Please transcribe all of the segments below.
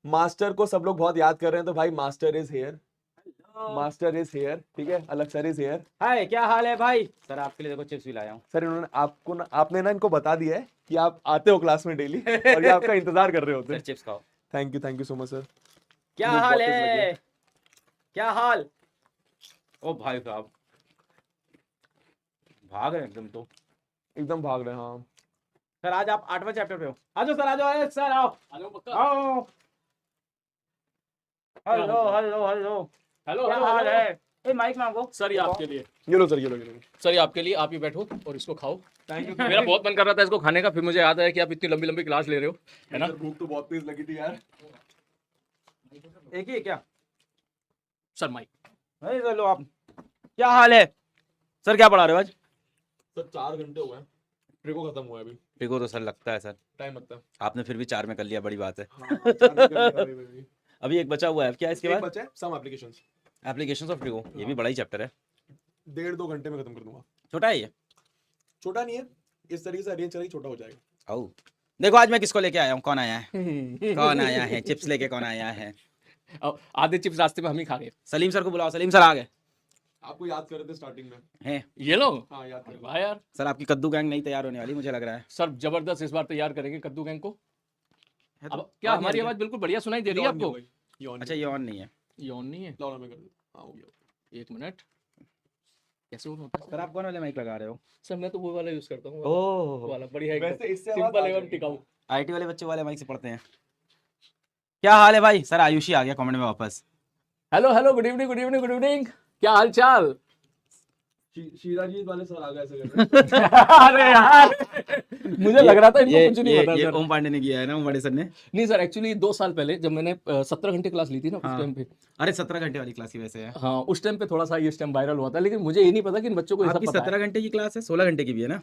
Master को सब लोग बहुत याद कर रहे हैं, तो भाई master is here, master is here, ठीक है, अलग सर इज हेयर। हाय, क्या हाल है भाई? सर आपके लिए देखो चिप्स भी लाया हूँ। सर इन्होंने आपको ना, आपने ना इनको बता दिया है कि आप आते हो क्लास में डेली और ये आपका इंतजार कर रहे होते सर हैं। चिप्स खाओ। Thank you so much sir. क्या भूख हाल बहुत तेज लगी है? क्या हाल? ओ भाई साहब, भाग रहे हैं एकदम तो। एकदम भाग रहे हैं, हाँ। सर आज आप 8वां चैप्टर पे हो। आ जाओ सर, आ जाओ सर, आओ आओ। Hello hello hello. हेलो क्या हेलो हाल हेलो। है? ए माइक मांगो सर ये आपके लिए, ये लो सर, ये लो, ये लो। सर ये आपके लिए, आप ये बैठो और इसको खाओ। Thank you. मेरा बहुत मन कर रहा था इसको खाने का, फिर मुझे याद आया कि आप इतनी लंबी लंबी क्लास ले रहे हो, है ना। भूख तो बहुत तेज लगी थी यार। एक ही है क्या? Sir mike. नहीं सर लो आप। क्या हाल है? सर क्या पढ़ा रहे हो आज? सर 4 घंटे हुए हैं, ट्रिको खत्म हुआ है अभी। देखो तो सर लगता है सर, टाइम लगता है। आपने फिर भी 4 में कर लिया, बड़ी बात है। हाँ, 4 में कर लिया भाई। अभी एक बचा हुआ है, क्या है इसके एक बाद? बचा है सम एप्लीकेशंस, एप्लीकेशंस ऑफ ट्रिको, ये भी बड़ा ही चैप्टर है। 1.5-2 घंटे में खत्म कर दूंगा। छोटा है ये? छोटा नहीं है, इस तरीके से अरेंज करेंगे छोटा हो जाएगा। आओ देखो आज मैं किसको लेके आया हूँ, कौन आया है? कौन आया है? चिप्स लेके कौन आया है? अब आधे चिप्स रास्ते में हम ही खा गए। सलीम सर को बुलाओ, सलीम सर आ गए आपको याद कर रहे थे स्टार्टिंग में। हैं। ये लो। हाँ याद कर रहे थे। वाह यार, सर आपकी कद्दू गैंग नहीं तैयार होने वाली मुझे लग रहा है। सर जबरदस्त इस बार तैयार करेंगे कद्दू गैंग को। है तो? अब क्या आवाज नहीं हमारी आ रही आवाज बिल्कुल बढ़िया सुनाई दे रही है ये on नहीं आपको? हो गई, ये on अच्छा नहीं ये ऑन नहीं है। ये ऑन नहीं है। हो गई। लाओ ना, मैं कर दूं। हाँ हो गया। एक मिनट, कैसे ऑन होता है सर आप कौन वाले माइक लगा रहे हो? सर? मैं तो वो वाला यूज करता हूँ, ओह वाला बढ़िया, वैसे इससे आवाज सिंपल आ एवं जाएगी। टिकाऊ। आईटी वाले बच्चे वाले माइक से पढ़ते हैं। क्या हाल है भाई? सर आयुषी आ गया कमेंट में वापस। Hello hello, good evening good evening good evening. क्या हाल चाल? शीरा जी वाले सर आ गए ऐसे कर रहे हैं। अरे यार, मुझे लग रहा था इनको कुछ नहीं पता ये सर। ओम पांडे ने किया है ना, ओम पांडे सर ने। नहीं सर, एक्चुअली 2 साल पहले जब मैंने 17 घंटे क्लास ली थी ना, उस हाँ। टाइम पे, अरे 17 घंटे वाली क्लास ही वैसे है। हाँ उस टाइम पे थोड़ा सा ये टाइम वायरल हुआ था, लेकिन मुझे ये नहीं पता कि इन बच्चों को ये सब आपकी पता है। 17 घंटे की क्लास है, 16 घंटे की भी है ना?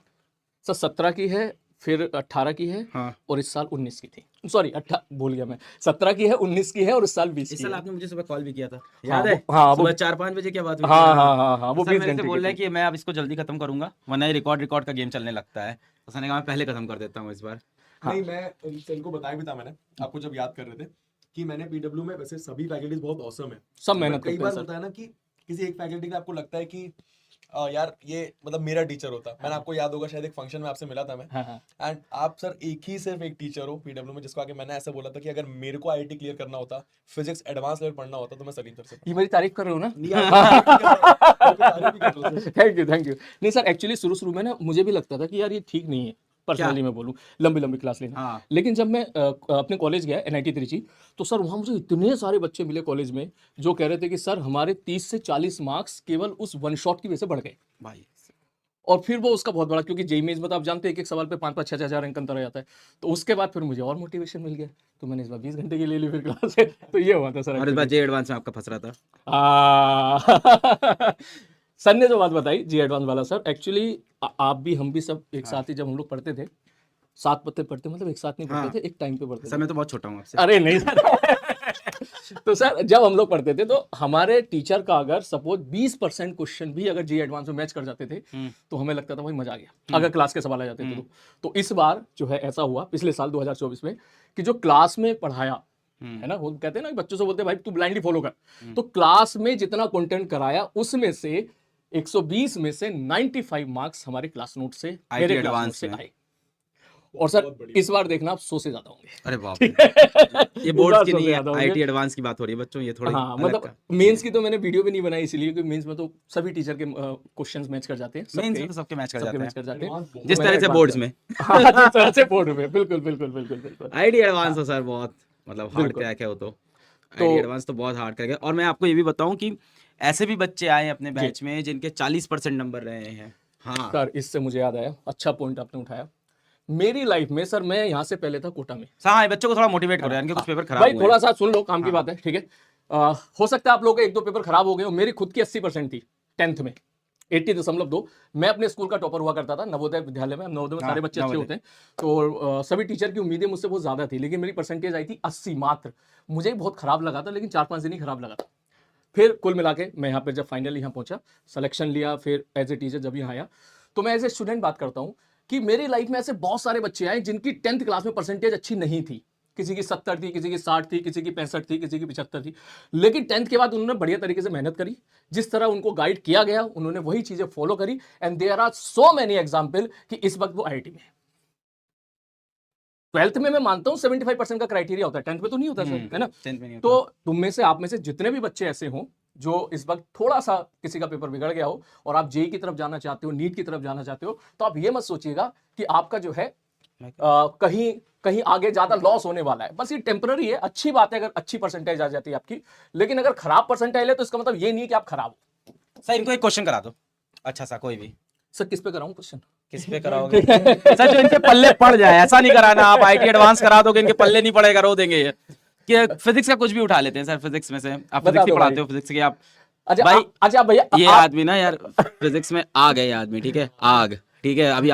सर 17 की है, फिर 18 की है, हाँ। और इस साल 19 की थी। सॉरी 18 भूल गया मैं, 17 की है, 19 की है, और इस साल 20 इस की साल है। आपने मुझे सुबह कॉल भी किया था, हाँ, याद है? हाँ, सुबह 4-5 बजे क्या बात हुई थी? हाँ हाँ हाँ हाँ, वो सर 20 मेरे से घंटे बोल की रहे हैं थी। कि मैं अब इसको जल्दी खत्म करूंगा वरना ये रिकॉर्ड का गेम चलने लगता है, तो सर ने कहा मैं पहले खत्म कर देता हूँ इस बार। हाँ। नहीं, मैं सर को बताया भी था मैंने, आपको जब याद कर रहे थे कि मैंने पीडब्ल्यू में वैसे सभी फैकल्टीज बहुत औसम है, सब मेहनत कई करते हैं बार सर। होता है ना कि किसी एक फैकल्टी का आपको लगता है कि यार ये मतलब मेरा टीचर होता। मैंने आपको याद होगा शायद एक फंक्शन में आपसे मिला था मैं, हाँ हाँ एंड आप सर सिर्फ एक टीचर हो पीडब्ल्यू में जिसको आके मैंने ऐसा बोला था कि अगर मेरे को आईआईटी क्लियर करना होता, फिजिक्स एडवांस लेवल पढ़ना होता, तो मैं सलीम सर से ये मेरी तारीफ कर रहे हो ना? पढ़ता। Thank you. नहीं सर, एक्चुअली शुरू में ना मुझे भी लगता था कि यार ये ठीक नहीं है, पर्सनली मैं बोलूँ, लंबी लंबी क्लास लेना। हाँ। लेकिन जब मैं अपने कॉलेज गया NIT त्रिची, तो सर वहाँ मुझे इतने सारे बच्चे मिले कॉलेज में जो कह रहे थे कि सर हमारे 30 से 40 मार्क्स केवल उस वन शॉट की वजह से बढ़ गए। भाई और फिर वो उसका बहुत बड़ा, क्योंकि जेईई मेंस में तो आप जानते हैं एक एक सवाल पे 5-5 6-6 रैंक अंतर आ जाता है। तो उसके बाद फिर मुझे और मोटिवेशन मिल गया, तो मैंने इस बार 20 घंटे की ले ली फिर क्लास से। तो ये हुआ था सर और इस बार जे एडवांस में आपका फंस रहा था। सर ने जो बात बताई जी एडवांस वाला, सर एक्चुअली आप भी हम भी सब एक साथ ही जब हम लोग पढ़ते थे, साथ पढ़ते मतलब एक साथ नहीं पढ़ते हाँ। थे, एक टाइम पे पढ़ते सर थे। मैं तो बहुत छोटा हूँ आपसे। अरे नहीं सर। तो सर जब हम लोग पढ़ते थे तो हमारे टीचर का अगर सपोज 20% क्वेश्चन भी अगर जी एडवांस में मैच कर जाते थे, तो हमें लगता था भाई मजा आ गया, अगर क्लास के सवाल आ जाते थे तो इस बार जो है ऐसा हुआ पिछले साल 2024 में कि जो क्लास में पढ़ाया है ना, वो कहते हैं ना बच्चों से बोलते हैं भाई तू ब्लाइंडली फॉलो कर, तो क्लास में जितना कंटेंट कराया उसमें से 120 में से 95 मार्क्स हमारे क्लास नोट से, IT मेरे क्लास नोट एडवांस से में। आए। और सर इस बार देखना आप 100 से ज्यादा होंगे। अरे बाप रे। ये बोर्ड्स की नहीं है, ज्यादा आईटी होंगे। एडवांस की बात हो रही है बच्चों, ये थोड़ी हाँ अलग मतलब मेंस की तो मैंने वीडियो भी नहीं बनाई इसलिए, क्योंकि मेंस में तो सभी टीचर के क्वेश्चंस मैच कर जाते हैं, मेंस में तो सबके मैच कर जाते जाते हैं Advance जिस तो तरह मैंने से advance बोर्ड्स कर- में। हाँ जिस तरह से बोर्ड में, बिल्कुल बिल्कुल बिल्कुल बिल्कुल। आईटी एडवांस तो सर बहुत मतलब हार्ड बिल्कुल। क्रैक है वो तो। आईटी एडवांस तो बहुत हार्ड क्रैक है। और मैं आपको ये भी बताऊं कि ऐसे भी बच्चे आए अपने बैच में जिनके 40% नंबर रहे हैं। हाँ सर इससे मुझे याद आया, अच्छा पॉइंट आपने उठाया। मेरी लाइफ में सर, मैं यहाँ से पहले था कोटा में। हाँ, ये बच्चों को थोड़ा मोटिवेट करो यार, इनके कुछ पेपर खराब भाई हुए थोड़ा हैं। सा सुन लो, काम की बात है, ठीक है। हो सकता है आप लोगों के 1-2 पेपर खराब हो गए हो, मेरी खुद की 80% थी 10th में, 80.2। मैं अपने स्कूल का टॉपर हुआ करता था नवोदय विद्यालय में। नवोदय में सारे बच्चे अच्छे होते हैं, तो सभी टीचर की उम्मीदें मुझसे बहुत ज्यादा थी, लेकिन मेरी परसेंटेज आई थी 80 मात्र। मुझे बहुत खराब लगा था, लेकिन 4-5 दिन ही खराब लगा था। फिर कुल मिला के मैं यहाँ पे जब फाइनली यहाँ पहुंचा, सिलेक्शन लिया, फिर एज ए टीचर जब यहाँ आया, तो मैं एज ए स्टूडेंट बात करता हूँ कि मेरी लाइफ में ऐसे बहुत सारे बच्चे आए जिनकी 10th क्लास में परसेंटेज अच्छी नहीं थी, किसी की 70 थी, किसी की 60 थी, किसी की 65 थी, किसी की 75 थी, लेकिन 10th के बाद उन्होंने बढ़िया तरीके से मेहनत करी, जिस तरह उनको गाइड किया गया उन्होंने वही चीजें फॉलो करी, and there are so many example कि इस वक्त वो IIT में है। 12th में मैं मानता हूं 75% का क्राइटेरिया होता है, 10th में तो नहीं होता सर, है ना? 10th में नहीं तो तुम में से, आप में से जितने भी बच्चे ऐसे हों जो इस वक्त थोड़ा सा किसी का पेपर बिगड़ गया हो और आप जेई की तरफ जाना चाहते हो, नीट की तरफ जाना चाहते हो, तो आप ये मत सोचिएगा कि आपका जो है कहीं कहीं आगे ज्यादा लॉस होने वाला है। बस ये टेम्पररी है। अच्छी बात है अगर अच्छी परसेंटेज आ जाती है आपकी, लेकिन अगर खराब परसेंटेज है तो इसका मतलब ये नहीं कि आप खराब हो। सर इनको एक क्वेश्चन करा दो अच्छा सा, कोई भी। सर किस पे कराऊं क्वेश्चन? किस पे कराओगे? सर जो इनके पल्ले पड़ जाए, ऐसा नहीं कराना। आप IIT एडवांस करा दोगे, इनके पल्ले नहीं पड़ेगा, रो देंगे ये। कि फिजिक्स का कुछ भी उठा लेते हैं सर, फिजिक्स में से आप बता फिजिक्स की दो पढ़ाते भाई। हो, फिजिक्स की आप अच्छा भाई, अच्छा भैया, ये आदमी ना यार फिजिक्स में आग है, ये आदमी, ठीक है, आग, ठीक है। अभी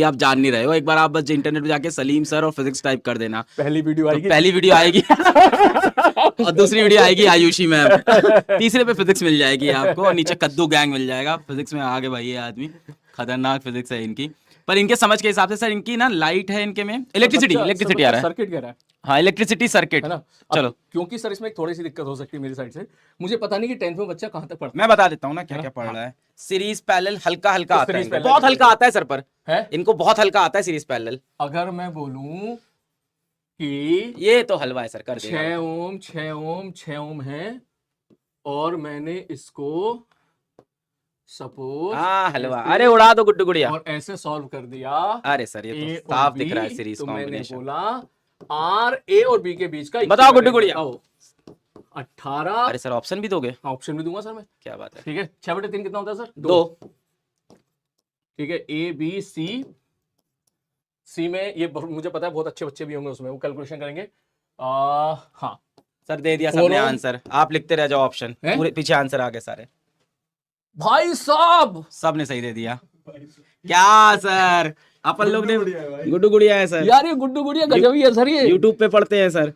आप जान नहीं रहे हो, एक बार आप बस इंटरनेट पे जाके सलीम सर और फिजिक्स टाइप कर देना, पहली वीडियो तो आएगी, पहली वीडियो आएगी और दूसरी वीडियो आएगी आयुषी मैम, तीसरे पे फिजिक्स मिल जाएगी आपको, और नीचे कद्दू गैंग मिल जाएगा। फिजिक्स में आगे भाई ये आदमी, खतरनाक फिजिक्स है इनकी। पर इनके समझ के हिसाब से सर इनकी ना लाइट है इनके में, इलेक्ट्रिसिटी आ रहा है, सर्किट कह रहा है, हाँ इलेक्ट्रिसिटी सर्किट है ना? चलो, क्योंकि सर इसमें एक थोड़ी सी दिक्कत हो सकती है मेरी साइड से, मुझे पता नहीं कि 10th में बच्चा कहां तक पढ़ता मैं बता देता हूँ ना क्या क्या पढ़ रहा है। सीरीज पैरेलल हल्का हल्का तो आता है series इनको, parallel बहुत हल्का आता है सर, पर है। इनको बहुत हल्का आता है सीरीज पैरेलल। अगर मैं बोलूं कि ये तो हलवा है सर, कर 6 देगा। ओम 6 ओम 6 ओम है, और मैंने इसको सपोज हाँ हलवा, अरे उड़ा दो गुड्डू गुड़िया। और ऐसे सॉल्व कर दिया, अरे सर ये A तो और साफ B, दिख रहा है सीरीज तो मैंने कॉम्बिनेशन। बोला R A और B के बीच का बताओ गुड्डू गुड़िया। 18। अरे सर ऑप्शन भी दोगे? ऑप्शन भी दूंगा सर मैं, क्या बात है। ठीक है। 6/3 कितना होता है सर? 2। ठीक है, A B C में ये मुझे पता है बहुत अच्छे बच्चे भी होंगे उसमें, वो कैलकुलेशन करेंगे। हाँ सर दे दिया सबने 4 ओम। आंसर, आप लिखते रह जाओ ऑप्शन, हैं? पूरे पीछे आंसर आ गए सारे, भाई साहब, सबने सही दे दिया। क्या सर अपन लोग ने, गुड्डू गुड़िया है सर, यार ये गुड्डू गुड़िया गजब ही है सर, ये यूट्यूब पे पढ़ते हैं सर,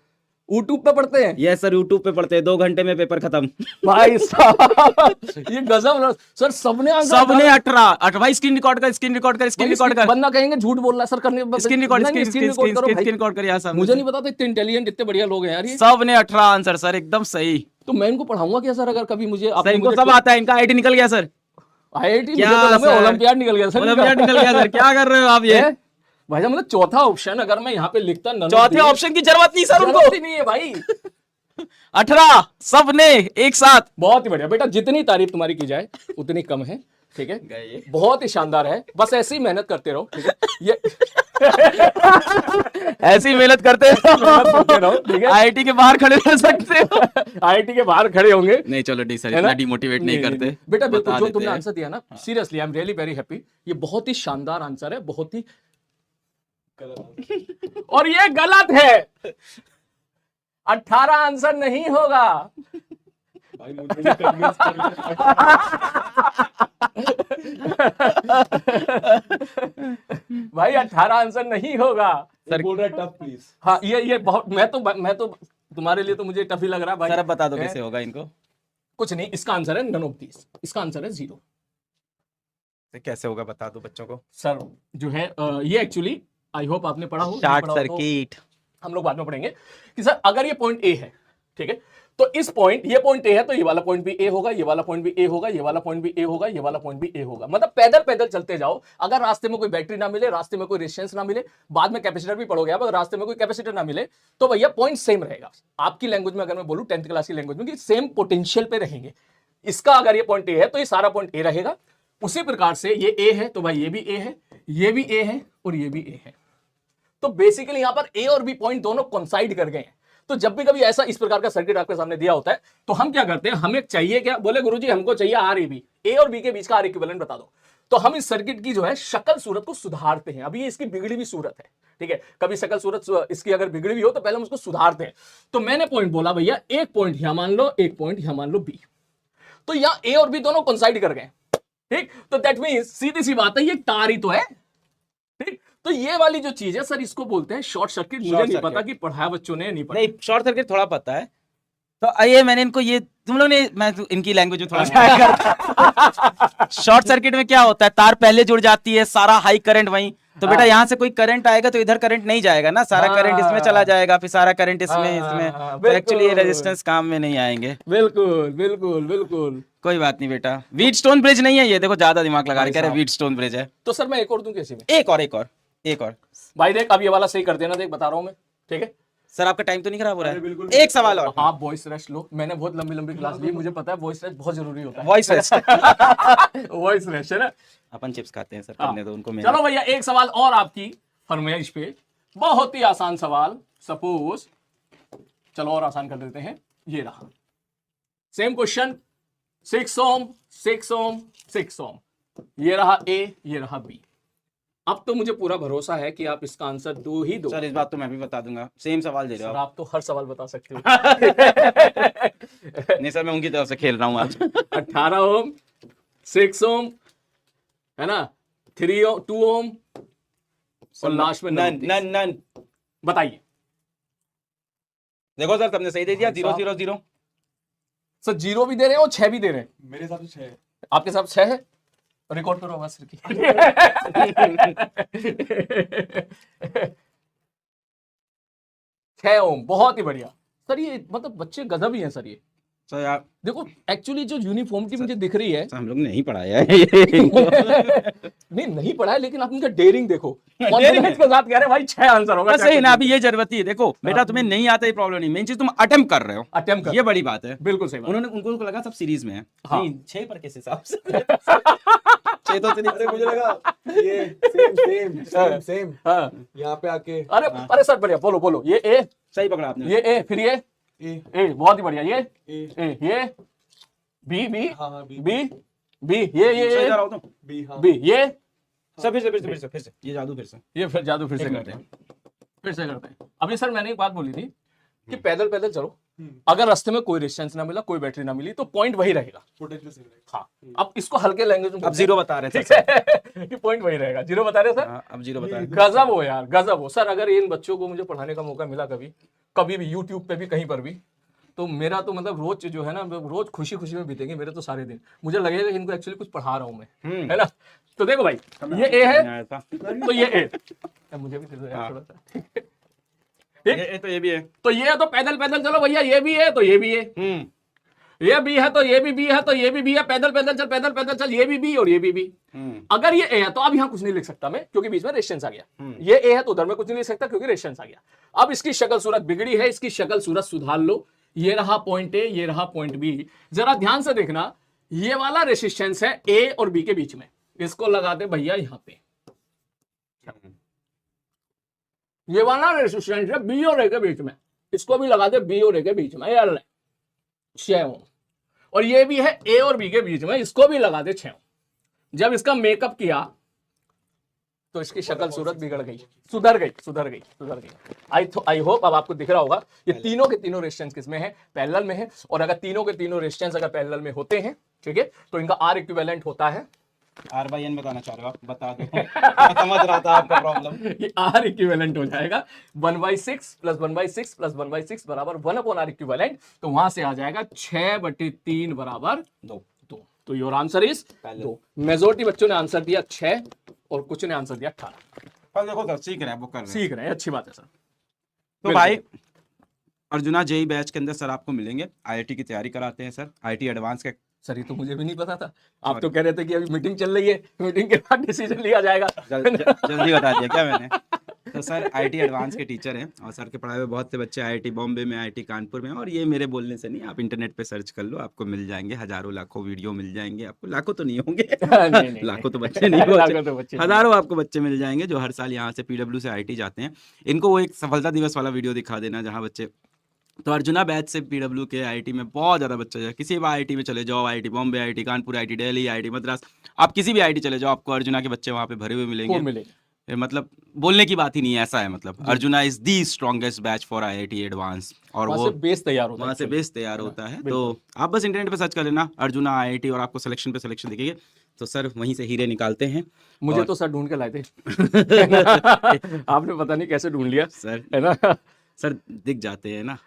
यूट्यूब पे पढ़ते हैं। ये सर यूट्यूब पे पढ़ते हैं, 2 घंटे में पेपर खत्म। भाई साहब ये गजब सर, सबने आंसर सबने 18 भाई, स्क्रीन रिकॉर्ड कर, स्क्रीन रिकॉर्ड कर, स्क्रीन रिकॉर्ड कर, बंदा कहेंगे झूठ बोल रहा है सर, करने स्क्रीन रिकॉर्ड, नहीं, स्क्रीन रिकॉर्ड करो भाई। रिकॉर्ड कर यार सब। मुझे नहीं पता था इतने इंटेलिजेंट इतने बढ़िया लोग हैं यार ये। सबने 18 आंसर सर, एकदम सही। तो मैं इनको पढ़ाऊंगा क्या सर, अगर कभी मुझे सर इनको सब आता है, इनका IIT निकल गया सर, IIT क्या मुझे तो सर? ओलंपियाड निकल गया सर, ओलंपियाड निकल गया सर, क्या कर रहे हो आप ये? भाई साहब मतलब चौथा ऑप्शन अगर मैं यहाँ पे लिखता, चौथे ऑप्शन की जरूरत नहीं सर उनको, जरूरत ही नहीं है भाई। 18 सबने एक साथ। बहुत ही बढ़िया बेटा, जितनी तारीफ तुम्हारी की जाए उतनी कम है, ठीक है, बहुत ही शानदार है, बस ऐसे ही मेहनत करते रहो, ठीक है, ये ऐसी मेहनत करते रहो, ठीक है। IIT के बाहर खड़े रह सकते हो। IIT के बाहर खड़े होंगे, नहीं चलो नहीं सर, है इतना ना? डिमोटिवेट नहीं करते बेटा बिल्कुल, बता जो देते तुमने हैं। आंसर दिया ना, seriously I am really very happy, ये बहुत ही शानदार आंसर है, बहुत ही, और ये गलत है, 18 आंसर नहीं होगा। भाई 18 आंसर नहीं होगा सर बोल रहा है टफ प्लीज। हाँ, ये बहुत, मैं तो तुम्हारे लिए तो मुझे टफ ही लग रहा है भाई। सर अब बता दो हैं? कैसे होगा इनको। कुछ नहीं, इसका आंसर है नन ऑफ दीस, इसका आंसर है 0। कैसे होगा बता दो बच्चों को। सर जो है ये एक्चुअली आई होप आपने पढ़ा हो, शॉर्ट सर्किट हम लोग बाद में पढ़ेंगे कि सर अगर ये पॉइंट ए है, ठीक है, तो इस पॉइंट, ये पॉइंट ए है तो ये वाला पॉइंट भी ए होगा, ये वाला पॉइंट भी ए होगा, ये वाला पॉइंट भी ए होगा, ये वाला पॉइंट भी ए होगा। मतलब पैदल पैदल चलते जाओ, अगर रास्ते में कोई बैटरी ना मिले, रास्ते में कोई रेजिस्टेंस ना मिले, बाद में कैपेसिटर भी पढ़ोगे आप, अगर रास्ते में कोई कैपेसिटर ना मिले तो भैया पॉइंट सेम रहेगा। आपकी लैंग्वेज में अगर मैं बोलूं 10th क्लास की लैंग्वेज में, कि सेम पोटेंशियल पे रहेंगे। इसका अगर ये पॉइंट ए है तो ये सारा पॉइंट ए रहेगा, उसी प्रकार से ये ए है तो भाई ये भी ए है, ये भी ए है और ये भी ए है। तो बेसिकली यहां पर ए और बी पॉइंट दोनों कोइंसाइड कर गए हैं। तो जब भी कभी ऐसा इस प्रकार का सर्किट आपके सामने दिया होता है तो हम क्या करते हैं, हमें चाहिए क्या, बोले गुरुजी हमको चाहिए आर ए बी, ए और बी के बीच का आर इक्विवेलेंट बता दो। तो हम इस सर्किट की जो है शक्ल सूरत को सुधारते हैं। अभी ये इसकी बिगड़ी हुई सूरत है, ठीक है, कभी शक्ल सूरत इसकी अगर बिगड़ी हुई हो तो पहले हम उसको सुधारते हैं। तो मैंने पॉइंट बोला भैया, एक पॉइंट यहां मान लो, एक पॉइंट यहां मान लो बी, तो यहां ए और बी दोनों कोइंसाइड कर गए, ठीक। तो दैट मींस सीधी सी बात है, ये तार ही तो है, ठीक। तो ये वाली जो चीज है सर, इसको बोलते हैं शॉर्ट सर्किट। मुझे नहीं पता कि पढ़ाया बच्चों ने, नहीं पढ़ा। नहीं शॉर्ट सर्किट थोड़ा पता है। तो ये मैंने इनको, ये तुम लोग ने, मैं तो इनकी लैंग्वेज में थोड़ा शॉर्ट सर्किट में क्या होता है, तार पहले जुड़ जाती है, सारा हाई करंट वहीं तो बेटा यहाँ से कोई करंट आएगा तो इधर करंट नहीं जाएगा ना, सारा करंट इसमें चला जाएगा, फिर सारा करंट इसमें तो एक्चुअली ये रेजिस्टेंस काम में नहीं आएंगे। बिल्कुल बिल्कुल बिल्कुल। कोई बात नहीं बेटा, व्हीटस्टोन ब्रिज नहीं है ये, देखो ज्यादा दिमाग लगा रहे, कह रहे व्हीटस्टोन ब्रिज है। तो सर मैं एक और दूं कैसे में? एक और भाई देख अब ये वाला सही कर देना, देख बता रहा हूँ मैं, ठीक है? सर आपका टाइम तो नहीं खराब हो रहा है? एक सवाल और, आप वॉइस रेस्ट लो, मैंने बहुत लंबी लंबी क्लास ली, मुझे पता है वॉइस रेस्ट बहुत जरूरी होता है। वॉइस रेस्ट वॉइस रेस्ट है ना। अपन चिप्स खाते हैं सर, करने दो उनको। चलो भैया एक सवाल और आपकी फरमाइश पे, बहुत ही आसान सवाल। सपोज, चलो और आसान कर देते हैं, ये रहा सेम क्वेश्चन, 6 ओम 6 ओम 6 ओम, ये रहा ए, ये रहा बी। अब तो मुझे पूरा भरोसा है कि आप इसका आंसर दो ही दो। सर इस बात तो मैं भी बता दूंगा, सेम सवाल दे रहे हो सर आप तो हर सवाल बता सकते हो। नहीं सर मैं उनकी तरफ से खेल रहा हूँ आज। 18 ओम 6 ओम है ना, 3 ओम 2 ओम और लास्ट में नन नन नन। बताइए। देखो सर तुमने सही दे दिया, 0 0 0। सर 0 भी दे रहे हैं और 6 भी दे रहे हैं। मेरे हिसाब से 6 है। आपके साथ 6 है, रिकॉर्ड करो आवाज की। 6 ओम, बहुत ही बढ़िया सर। ये मतलब बच्चे गजब ही हैं सर। ये सर यार देखो एक्चुअली जो यूनिफॉर्मिटी मुझे दिख रही है, सर हम लोग नहीं पढ़ाया है। नहीं पढ़ा है, लेकिन आप उनका डेयरिंग देखो, कॉन्फिडेंस के साथ कह रहे हैं भाई 6 आंसर होगा। बस सही ना, अभी ये जरूरत ही है। देखो बेटा तुम्हें नहीं आता ये प्रॉब्लम नहीं, मेन चीज तुम अटेम्प्ट कर रहे हो, अटेम्प्ट कर, ये बड़ी बात है। बिल्कुल सही बात। उन्होंने उनको लगा सब सीरीज में है। हाँ। नहीं 6 पर किस हिसाब से? 6 तो सीरीज। अरे मुझे लगा ये सेम सेम हाँ। यहाँ पे आके अरे सर बढ़िया, बोलो बोलो। ये ए, सही पकड़ा आपने। ये ए, फिर ये ए, बहुत ही बढ़िया। ये ए, ये बी बी हाँ बी बी बी, ये सही जा रहा हूँ तो। बी हाँ बी, ये सर फिर से ये जादू फिर से। ये फिर जादू फिर से करते हैं, फिर से करते हैं। अभी सर मैंने एक बात बोली थी कि पैदल पैदल चलो, अगर रास्ते में कोई रेजिस्टेंस ना मिला, कोई बैटरी ना मिली, तो पॉइंट वही रहेगा। पोटेंशियल सेम रहेगा। हाँ, अब इसको हल्के लैंग्वेज में अब 0 बता रहे थे ठीक है कि पॉइंट वही रहेगा। 0 बता रहे सर। हाँ, अब 0 बता रहे। गजब हो यार, गजब हो सर। अगर इन बच्चों को मुझे पढ़ाने का मौका मिला कभी कभी भी, यूट्यूब पे भी कहीं पर भी, तो मेरा तो मतलब रोज जो है ना, रोज खुशी खुशी में बीतेंगे मेरे तो सारे दिन। मुझे लगेगा कि इनको एक्चुअली कुछ पढ़ा रहा हूँ मैं, है ना। तो देखो भाई, ये ए है तो ये ए, मुझे भी थोड़ा सा ये तो ये भी है, तो ये है, तो पैदल पैदल चलो भैया। ये भी है तो ये भी है, ये भी है तो ये भी है, तो ये भी है। पैदल पैदल चल, ये भी और ये भी। अगर ये ए है तो अब यहाँ कुछ नहीं लिख सकता मैं, क्योंकि बीच में रेजिस्टेंस आ गया। ये ए है तो उधर में कुछ नहीं लिख सकता क्योंकि रेजिस्टेंस आ गया। अब इसकी शक्ल सूरत बिगड़ी है, इसकी शक्ल सूरत सुधार लो। ये रहा पॉइंट ए, ये रहा पॉइंट बी। जरा ध्यान से देखना, ये वाला रेजिस्टेंस है ए और बी के बीच में, इसको लगा दे भैया यहाँ पे। ये वाला रेजिस्टेंस है बी और ए के बीच में, इसको भी लगा दे बी और ए के बीच में, ये 6 ओम। और ये भी है ए और बी के बीच में, इसको भी लगा दे 6 ओम। जब इसका मेकअप किया तो इसकी शक्ल सूरत बिगड़ गई, सुधर गई। आई होप अब आपको दिख रहा होगा ये तीनों के तीनों रेजिस्टेंस किसमें है, पैरेलल में है। और अगर तीनों के तीनों रेजिस्टेंस अगर पैरेलल में होते हैं, ठीक है, तो इनका आर इक्विवेलेंट होता है R/N बताना चाह रहे हो आप, बता दो। मैं समझ रहा था आपका प्रॉब्लम। ये आर इक्विवेलेंट हो जाएगा 1/6 + 1/6 + 1/6 बराबर 1/r इक्विवेलेंट। तो वहां से आ जाएगा 6/3 बराबर 2। तो योर आंसर इज 2। मेजॉरिटी बच्चों ने आंसर दिया 6 और कुछ ने आंसर दिया 18। पर देखो सर सीख रहे हैं, वो कर रहे हैं, सीख रहे हैं, अच्छी बात है सर। तो भाई अर्जुना जेई बैच के अंदर सर आपको मिलेंगे, आईआईटी की तैयारी कराते हैं सर, आईआईटी एडवांस के। सर ये तो मुझे भी नहीं पता था, आप तो कह रहे थे कि अभी मीटिंग चल रही है, मीटिंग के बाद डिसीजन लिया जाएगा। जल्दी बता दिया क्या मैंने। तो सर आईआईटी एडवांस के टीचर हैं और सर के पढ़ाए हुए बहुत से बच्चे आईआईटी बॉम्बे में, आईआईटी कानपुर में, और ये मेरे बोलने से नहीं, आप इंटरनेट पे सर्च कर लो, आपको मिल जाएंगे, हजारों लाखों वीडियो मिल जाएंगे आपको। लाखों तो नहीं होंगे, लाखों तो बच्चे नहीं होंगे, हजारों आपको बच्चे मिल जाएंगे जो हर साल यहाँ से पीडब्ल्यू से आईआईटी जाते हैं। इनको वो एक सफलता दिवस वाला वीडियो दिखा देना जहाँ बच्चे, तो अर्जुना बैच से पीडब्ल्यू के आईआईटी में बहुत ज़्यादा बच्चा है। किसी भी आईआईटी में चले जाओ, IIT Bombay, IIT Kanpur, IIT Delhi, IIT Madras, आप किसी भी आईआईटी चले जाओ, आपको अर्जुना के बच्चे वहाँ पे भरे हुए मिलेंगे। मतलब बोलने की बात ही नहीं है, ऐसा है। मतलब arjuna is the strongest batch for IIT advance, और वो बेस तैयार होता है, वहाँ से बेस तैयार होता है। तो आप बस इंटरनेट पे सर्च कर लेना अर्जुना आईआईटी और आपको सिलेक्शन पे सिलेक्शन दिखेंगे। तो सर वहीं से हीरे निकालते हैं। मुझे तो सर ढूंढ के लाए थे। आपने पता नहीं कैसे ढूंढ लिया सर, है ना। सर दिख जाते हैं ना।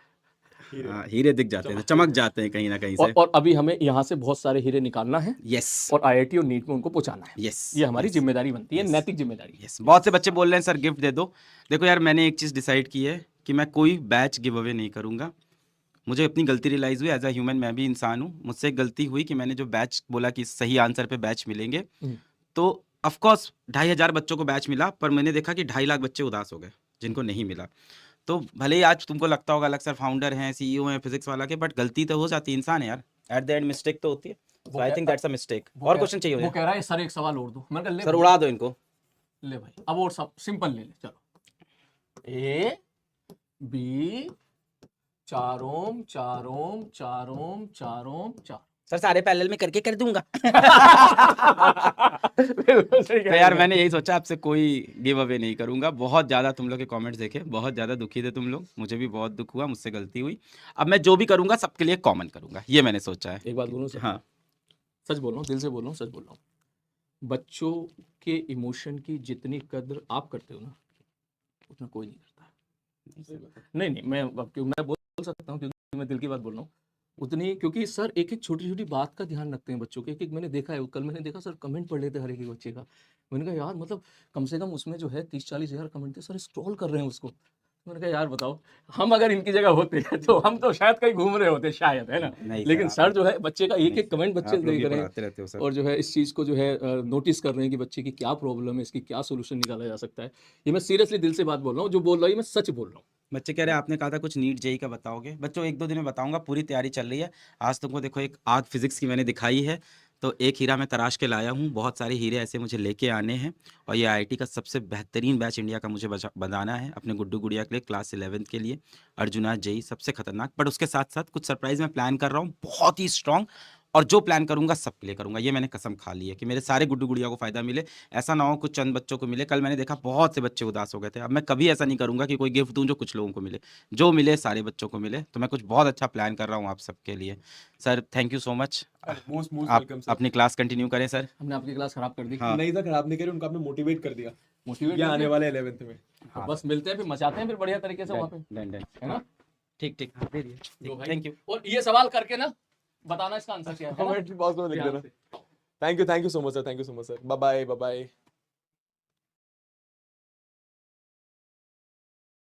हाँ, हीरे दिख जाते हैं, चमक जाते हैं कहीं ना कहीं से। और अभी हमें यहाँ से बहुत सारे हीरे निकालना है यस और आईआईटी और नीट में उनको पहुंचाना है। यस ये हमारी जिम्मेदारी बनती है, नैतिक जिम्मेदारी। यस। बहुत से बच्चे बोल रहे हैं सर गिफ्ट दे दो। देखो यार, मैंने एक चीज़ डिसाइड की है कि मैं कोई बैच गिव अवे नहीं करूँगा। मुझे अपनी गलती रियलाइज़ हुई, एज अ ह्यूमन मैं भी इंसान हूँ, मुझसे एक गलती हुई कि मैंने जो बैच बोला कि सही आंसर पे बैच मिलेंगे, तो ऑफ कोर्स 2,500 बच्चों को बैच मिला, पर मैंने देखा कि 2.5 लाख बच्चे उदास हो गए जिनको नहीं मिला। तो भले ही आज तुमको लगता होगा अलग सर फाउंडर हैं, सीईओ हैं फिजिक्स वाला के, बट गलती तो हो जाती है, इंसान है यार, एट द एंड मिस्टेक तो होती है। So I think that's a mistake. और क्वेश्चन चाहिए वो मुझे? कह रहा है सर एक सवाल और दो। मैंने कहा ले सर उड़ा दो इनको। ले भाई, अब और सब सिंपल ले ले। चलो, ए बी चारों चारों चारों चारों चार। सर सारे पैरेलल में करके कर दूंगा। बिल्कुल सही कह तो रहे यार हो। मैंने यही सोचा आपसे कोई गिव अवे नहीं करूंगा। बहुत ज़्यादा तुम लोग के कमेंट्स देखे, बहुत ज़्यादा दुखी थे तुम लोग, मुझे भी बहुत दुख हुआ, मुझसे गलती हुई। अब मैं जो भी करूंगा सबके लिए कॉमन करूंगा, ये मैंने सोचा है। एक बात बोलूं सर, हाँ सच बोल रहा हूँ, दिल से बोल रहा हूँ, सच बोल रहा हूँ। बच्चों के इमोशन की जितनी कद्र आप करते हो ना, उतना कोई नहीं करता। नहीं, मैं अब क्यों मैं बोल सकता हूँ क्योंकि मैं दिल की बात बोल रहा हूँ। उतनी, क्योंकि सर एक एक छोटी छोटी बात का ध्यान रखते हैं बच्चों के। एक एक मैंने देखा है, कल मैंने देखा सर कमेंट पढ़ लेते हर एक बच्चे का। मैंने कहा यार मतलब कम से कम उसमें जो है 30-40 हज़ार कमेंट थे, सर स्क्रॉल कर रहे हैं उसको। मैंने कहा यार बताओ, हम अगर इनकी जगह होते हैं तो हम तो शायद कहीं घूम रहे होते शायद, है ना। नहीं लेकिन सर जो है बच्चे का एक एक कमेंट बच्चे आप लोग देख ही रहे हैं पढ़ाते रहते हो सर। और जो है इस चीज़ को जो है नोटिस कर रहे हैं कि बच्चे की क्या प्रॉब्लम है, इसकी क्या सोल्यूशन निकाला जा सकता है। ये मैं सीरियसली दिल से बात बोल रहा हूँ, जो बोल रहा हूँ मैं सच बोल रहा हूँ। बच्चे कह रहे हैं आपने कहा था कुछ नीट जेई का बताओगे। बच्चों 1-2 दिन में बताऊंगा, पूरी तैयारी चल रही है। आज तुमको देखो एक आग फिजिक्स की मैंने दिखाई है, तो एक हीरा मैं तराश के लाया हूँ। बहुत सारे हीरे ऐसे मुझे लेके आने हैं और ये आईआईटी का सबसे बेहतरीन बैच इंडिया का मुझे बनाना है अपने गुड्डू गुड़िया के लिए, क्लास 11th के लिए। अर्जुना जेई सबसे खतरनाक, बट उसके साथ साथ कुछ सरप्राइज मैं प्लान कर रहा हूँ बहुत ही स्ट्रॉन्ग, और जो प्लान करूंगा सबके लिए करूंगा। ये मैंने कसम खा ली है कि मेरे सारे गुड्डू गुड़िया को फायदा मिले, ऐसा ना हो कुछ चंद बच्चों को मिले। कल मैंने देखा बहुत से बच्चे उदास हो गए थे। अब मैं कभी ऐसा नहीं करूंगा कि कोई गिफ्ट दूं जो कुछ लोगों को मिले, जो मिले सारे बच्चों को मिले। तो मैं कुछ बहुत अच्छा प्लान कर रहा हूँ आप सबके लिए। Sir thank you so much. Most most आप वेलकम सर। अपनी क्लास कंटिन्यू करें सर। हमने आपकी क्लास खराब कर दी। हाँ। नहीं सर, खराब नहीं करी, उनको आपने मोटिवेट कर दिया। मोटिवेट ये आने वाले 11th में। तो बस मिलते हैं फिर, मचाते हैं फिर बढ़िया तरीके से वहाँ पे, डन डन, है ना। ठीक ठीक, हाँ, दे दिए। लो भाई। Thank you. और ये सवाल करके ना बताना इसका आंसर क्या है ना? कमेंट बॉक्स में लिख ध्यान देना। से। Thank you so much sir, thank you so much sir. Bye bye bye bye.